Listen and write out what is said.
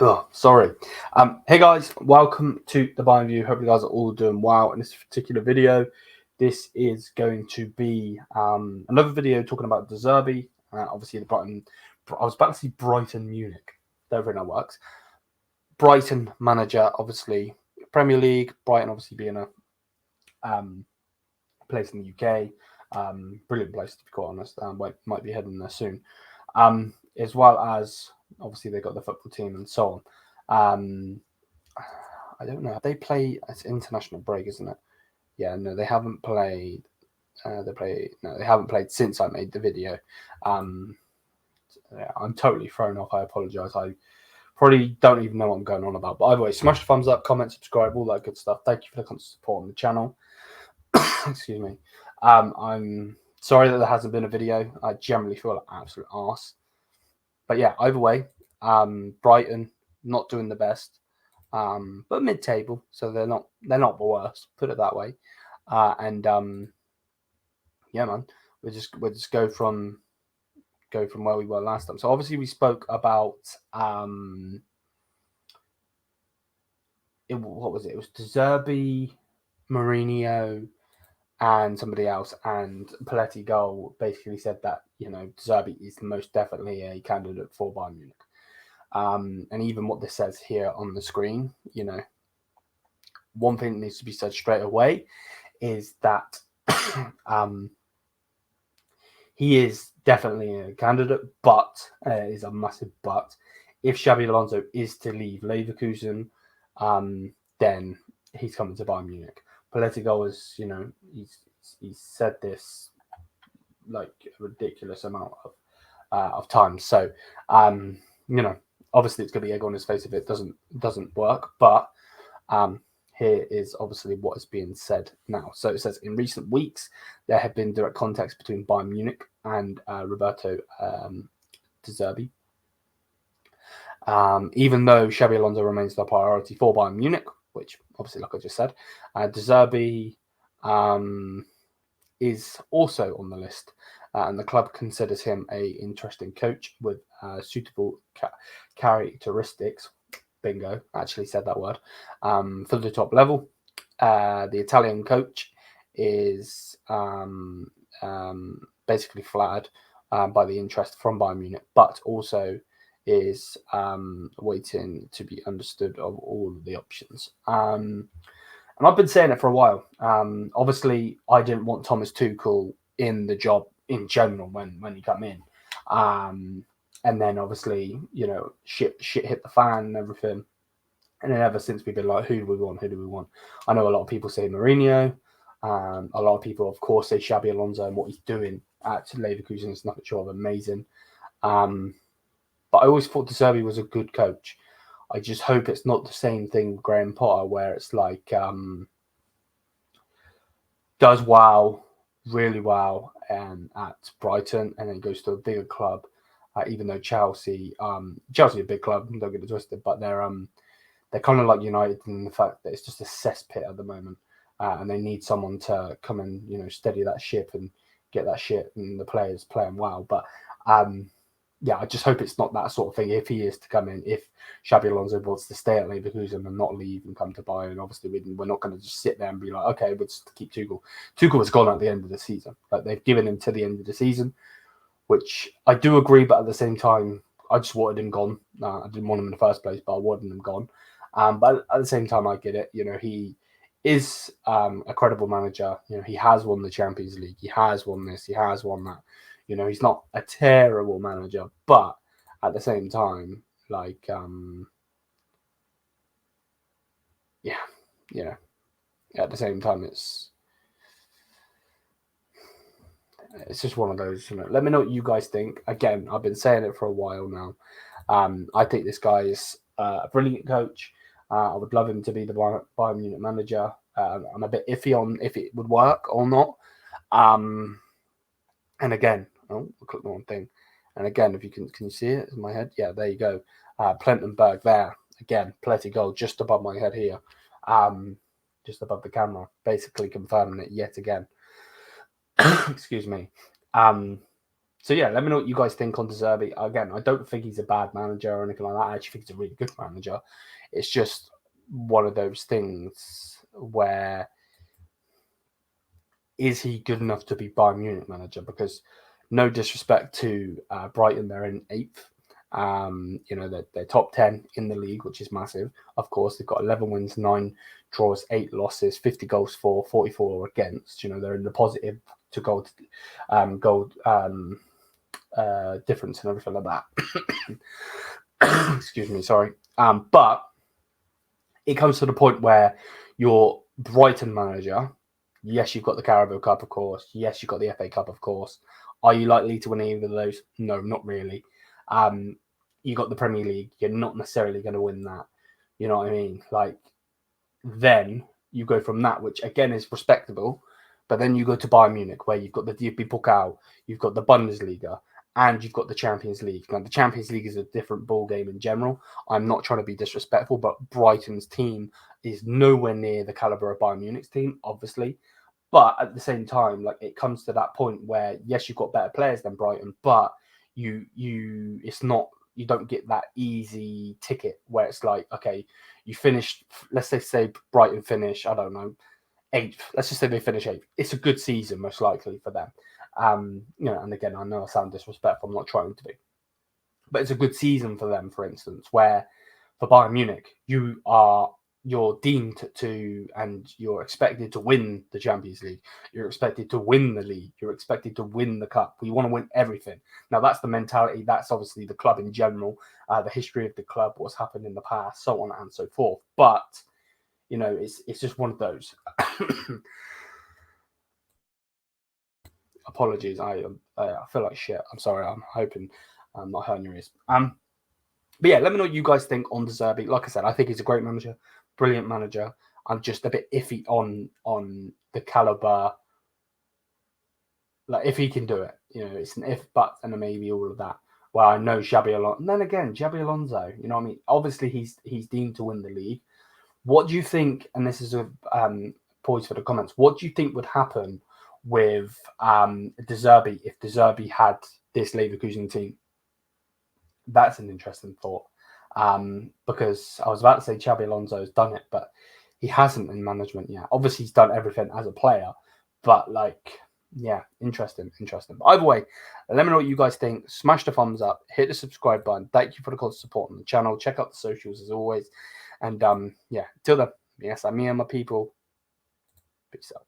Oh, sorry. Hey guys, welcome to the Bayern View. Hope you guys are all doing well. In this particular video, this is going to be another video talking about De Zerbi. Obviously, the Brighton. I was about to say Brighton Munich. Don't think that works. Brighton manager, obviously Premier League. Brighton, obviously being a place in the UK. Brilliant place to be quite honest. Might be heading there soon. As well as obviously they got the football team and so on. I don't know. Have they play? It's international break, isn't it? Yeah, no, they haven't played. They haven't played since I made the video. Yeah, I'm totally thrown off. I apologise. I probably don't even know what I'm going on about. But either way, smash the thumbs up, comment, subscribe, all that good stuff. Thank you for the constant support on the channel. Excuse me. I'm sorry that there hasn't been a video. I generally feel like absolute arse. But yeah, either way, Brighton not doing the best, but mid-table, so they're not the worst. Put it that way. Yeah, man, we'll just go from where we were last time. So obviously we spoke about what was it? It was De Zerbi, Mourinho, and somebody else, and Paletti basically said that De Zerbi is most definitely a candidate for Bayern Munich. And even what this says here on the screen, one thing that needs to be said straight away is that he is definitely a candidate, but is a massive but. If Xabi Alonso is to leave Leverkusen, then he's coming to Bayern Munich. Paletti is, he's said this like a ridiculous amount of times. So, obviously it's going to be egg on his face if it doesn't work. But here is obviously what is being said now. So it says, in recent weeks, there have been direct contacts between Bayern Munich and Roberto De Zerbi. Even though Xabi Alonso remains the priority for Bayern Munich, which obviously, like I just said, De Zerbi is also on the list, and the club considers him a interesting coach with suitable characteristics. Bingo, actually said that word. For the top level, the Italian coach is basically flattered by the interest from Bayern Munich, but also is waiting to be understood of all of the options. And I've been saying it for a while. Obviously, I didn't want Thomas Tuchel in the job in general when he came in. And then obviously, shit hit the fan and everything. And then ever since we've been like, who do we want? Who do we want? I know a lot of people say Mourinho. A lot of people, of course, say Xabi Alonso and what he's doing at Leverkusen is nothing short of amazing. But I always thought De Zerbi was a good coach. I just hope it's not the same thing with Graham Potter, where it's like does really well at Brighton, and then goes to a bigger club. Even though Chelsea are a big club, don't get it twisted, but they're kind of like United in the fact that it's just a cesspit at the moment, and they need someone to come and steady that ship and get that shit and the players playing well. But yeah, I just hope it's not that sort of thing. If he is to come in, if Xabi Alonso wants to stay at Leverkusen and not leave and come to Bayern, obviously we're not going to just sit there and be like, okay, we'll just keep Tuchel. Tuchel has gone at the end of the season. Like, they've given him to the end of the season, which I do agree, but at the same time, I just wanted him gone. I didn't want him in the first place, but I wanted him gone. But at the same time, I get it. He is a credible manager. He has won the Champions League. He has won this. He has won that. He's not a terrible manager, but at the same time, like, at the same time, it's just one of those, Let me know what you guys think. Again, I've been saying it for a while now. I think this guy is a brilliant coach. I would love him to be the Bayern Munich manager. I'm a bit iffy on if it would work or not. And again, I clicked the wrong thing. And again, if you can you see it in my head? Yeah, there you go. Plettenberg there. Again, Paletti just above my head here. Just above the camera. Basically confirming it yet again. Excuse me. So yeah, let me know what you guys think on De Zerbi. Again, I don't think he's a bad manager or anything like that. I actually think he's a really good manager. It's just one of those things where, is he good enough to be Bayern Munich manager? Because no disrespect to Brighton, they're in 8th. They're top 10 in the league, which is massive. Of course, they've got 11 wins, 9 draws, 8 losses, 50 goals for, 44 against. They're in the positive to goal difference and everything like that. Excuse me, sorry. But it comes to the point where your Brighton manager, yes, you've got the Carabao Cup, of course. Yes, you've got the FA Cup, of course. Are you likely to win either of those? No, not really. You got the Premier League. You're not necessarily going to win that. You know what I mean? Then you go from that, which again is respectable, but then you go to Bayern Munich, where you've got the DFB Pokal, you've got the Bundesliga, and you've got the Champions League. Now, the Champions League is a different ball game in general. I'm not trying to be disrespectful, but Brighton's team is nowhere near the caliber of Bayern Munich's team, obviously. But at the same time, it comes to that point where, yes, you've got better players than Brighton, but you don't get that easy ticket where it's like, okay, you finished, let's say Brighton finish, I don't know, 8th. Let's just say they finish 8th. It's a good season, most likely, for them. And again, I know I sound disrespectful. I'm not trying to be, but it's a good season for them. For instance, where for Bayern Munich, you're deemed to, and you're expected to win the Champions League. You're expected to win the league. You're expected to win the cup. You want to win everything. Now, that's the mentality. That's obviously the club in general, the history of the club, what's happened in the past, so on and so forth. But it's just one of those. Apologies, I feel like shit. I'm sorry. I'm hoping I'm not hurting your ears. But yeah, let me know what you guys think on De Zerbi. Like I said, I think he's a great manager, brilliant manager. I'm just a bit iffy on the caliber. If he can do it, it's an if, but, and a maybe, all of that. Well, I know Xabi Alonso. And then again, Xabi Alonso. You know what I mean? Obviously, he's deemed to win the league. What do you think? And this is a pause for the comments. What do you think would happen with De Zerbi if De Zerbi had this Leverkusen team? That's an interesting thought. Because I was about to say Xabi Alonso has done it, but he hasn't in management yet. Obviously, he's done everything as a player, but yeah, interesting. But either way, let me know what you guys think. Smash the thumbs up, hit the subscribe button. Thank you for the constant support on the channel. Check out the socials as always. And yeah, till then, yes, I'm me and my people. Peace out.